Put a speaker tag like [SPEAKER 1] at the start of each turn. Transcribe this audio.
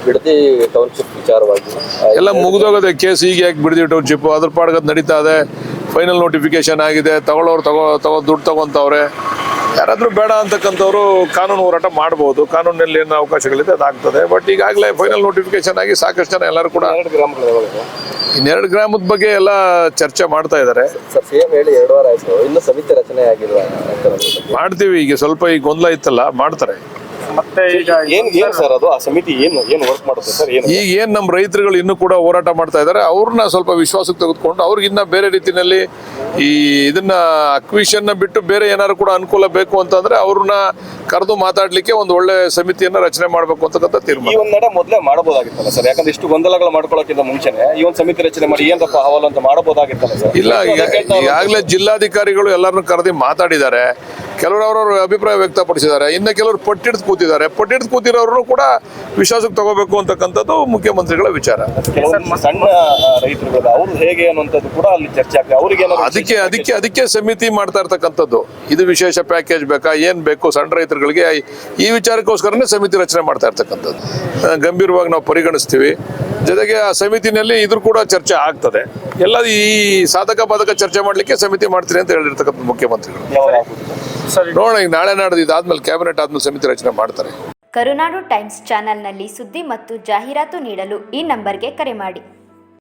[SPEAKER 1] Bidadi township ವಿಚಾರವಾಗಿ
[SPEAKER 2] ಎಲ್ಲ ಮುಗಿದೋಗದೆ case. ಈಗ ಯಾಕೆ ಬಿಡದಿ ಟೌನ್ಶಿಪ್ ಅದ್ರ ಪಾಡ್ಗದ್ ನಡೀತಾ ಇದೆ. ಫೈನಲ್ ನೋಟಿಫಿಕೇಶನ್ ಆಗಿದೆ. ತಗೊಳ್ಳೋರು ದುಡ್ಡು ತಗೊಂತವ್ರೆ. ಯಾರಾದ್ರೂ ಬೇಡ ಅಂತಕ್ಕಂಥವ್ರು ಕಾನೂನು ಹೋರಾಟ ಮಾಡ್ಬೋದು. ಕಾನೂನಲ್ಲಿ ಏನು ಅವಕಾಶಗಳಿದೆ ಅದಾಗ್ತದೆ. ಬಟ್ ಈಗಾಗಲೇ ಫೈನಲ್ ನೋಟಿಫಿಕೇಶನ್ ಆಗಿ ಸಾಕಷ್ಟು ಜನ ಎಲ್ಲರೂ ಕೂಡ
[SPEAKER 1] 2 ಗ್ರಾಮಗಳು
[SPEAKER 2] ಇನ್ನೆರಡು ಗ್ರಾಮದ ಬಗ್ಗೆ ಎಲ್ಲ ಚರ್ಚೆ ಮಾಡ್ತಾ ಇದ್ದಾರೆ.
[SPEAKER 1] ಸರ್ ಸಿಎಂ ಹೇಳಿ 2 ವಾರ ಆಯ್ತು, ಇನ್ನು ಸಮಿತಿ ರಚನೆ ಆಗಿಲ್ಲ.
[SPEAKER 2] ಮಾಡ್ತೀವಿ. ಈಗ ಸ್ವಲ್ಪ ಈ ಗೊಂದಲ ಇತ್ತಲ್ಲ, ಮಾಡ್ತಾರೆ.
[SPEAKER 1] ಮತ್ತೆ ಈಗ ಏನ್ ಸರ್ ಅದು ಆ ಸಮಿತಿ ಏನು ವರ್ಕ್ ಮಾಡುತ್ತೆ ಸರ್?
[SPEAKER 2] ಈಗ ಏನ್ ನಮ್ಮ ರೈತರುಗಳು ಇನ್ನೂ ಕೂಡ ಹೋರಾಟ ಮಾಡ್ತಾ ಇದ್ದಾರೆ, ಅವ್ರನ್ನ ಸ್ವಲ್ಪ ವಿಶ್ವಾಸಕ್ಕೆ ತೆಗೆದುಕೊಂಡು ಅವ್ರಿಗಿನ್ನ ಬೇರೆ ರೀತಿಯಲ್ಲಿ ಈ ಇದನ್ನ ಅಕ್ವಿಷನ್ ಬಿಟ್ಟು ಬೇರೆ ಏನಾದ್ರು ಕೂಡ ಅನುಕೂಲ ಬೇಕು ಅಂತಂದ್ರೆ ಅವ್ರನ್ನ ಕರೆದು ಮಾತಾಡ್ಲಿಕ್ಕೆ ಒಂದು ಒಳ್ಳೆ ಸಮಿತಿಯನ್ನ ರಚನೆ ಮಾಡಬೇಕು ಅಂತಕ್ಕಂಥ ತೀರ್ಮಾನ.
[SPEAKER 1] ಈ ಒಂದ್ ನಡೆ ಮೊದಲೇ ಮಾಡಬಹುದಾಗಿತ್ತಲ್ಲ ಸರ್? ಯಾಕಂದ್ರೆ ಇಷ್ಟು ಗೊಂದಲಗಳು ಮಾಡ್ಕೊಳ್ಳೋಕ್ಕಿಂತ ಮುಂಚೆನೆ ಈ ಒಂದು ಸಮಿತಿ ರಚನೆ ಮಾಡಿ ಏನಪ್ಪ ಹವಾಲು ಅಂತ ಮಾಡಬಹುದಾಗಿತ್ತಲ್ಲ ಸರ್?
[SPEAKER 2] ಇಲ್ಲ, ಈಗಾಗಲೇ ಜಿಲ್ಲಾಧಿಕಾರಿಗಳು ಎಲ್ಲರನ್ನು ಕರೆದು ಮಾತಾಡಿದ್ದಾರೆ. ಕೆಲವರು ಅವರವ್ರ ಅಭಿಪ್ರಾಯ ವ್ಯಕ್ತಪಡಿಸಿದ್ದಾರೆ. ಇನ್ನು ಕೆಲವರು ಪಟ್ಟಿಡ್ದು ಕೂತಿರೋರು ಕೂಡ ವಿಶ್ವಾಸಕ್ಕೆ ತಗೋಬೇಕು ಅಂತಕ್ಕಂಥದ್ದು ಮುಖ್ಯಮಂತ್ರಿಗಳ ವಿಚಾರ.
[SPEAKER 1] ಸಣ್ಣ ರೈತರುಗಳು ಅವ್ರು ಹೇಗೆ ಅನ್ನುವಂಥದ್ದು ಕೂಡ ಅಲ್ಲಿ ಚರ್ಚೆ ಆಗ್ತದೆ. ಅವ್ರಿಗೆ
[SPEAKER 2] ಅದಕ್ಕೆ ಸಮಿತಿ ಮಾಡ್ತಾ ಇರ್ತಕ್ಕಂಥದ್ದು. ಇದು ವಿಶೇಷ ಪ್ಯಾಕೇಜ್ ಬೇಕಾ, ಏನ್ ಬೇಕು ಸಣ್ಣ ರೈತರುಗಳಿಗೆ, ಈ ವಿಚಾರಕ್ಕೋಸ್ಕರನೇ ಸಮಿತಿ ರಚನೆ ಮಾಡ್ತಾ ಇರ್ತಕ್ಕಂಥದ್ದು. ಗಂಭೀರವಾಗಿ ನಾವು ಪರಿಗಣಿಸ್ತೀವಿ. ಜೊತೆಗೆ ಆ ಸಮಿತಿನಲ್ಲಿ ಇದ್ರ ಕೂಡ ಚರ್ಚೆ ಆಗ್ತದೆ. ಎಲ್ಲ ಈ ಸಾಧಕ ಬಾಧಕ ಚರ್ಚೆ ಮಾಡ್ಲಿಕ್ಕೆ ಸಮಿತಿ ಮಾಡ್ತೀನಿ ಅಂತ ಹೇಳಿರ್ತಕ್ಕಂಥ ಮುಖ್ಯಮಂತ್ರಿಗಳು. ನೋಡೋಣ, ಈಗ ನಾಳೆ ನಾಡ್ದು ಇದಾದ್ಮೇಲೆ ಕ್ಯಾಬಿನೆಟ್ ಆದ್ಮೇಲೆ ಸಮಿತಿ ರಚನೆ ಮಾಡ್ತಾರೆ.
[SPEAKER 3] ಕರುನಾಡು ಟೈಮ್ಸ್ ಚಾನೆಲ್ನಲ್ಲಿ ಸುದ್ದಿ ಮತ್ತು ಜಾಹೀರಾತು ನೀಡಲು ಈ ನಂಬರ್ಗೆ ಕರೆ ಮಾಡಿ.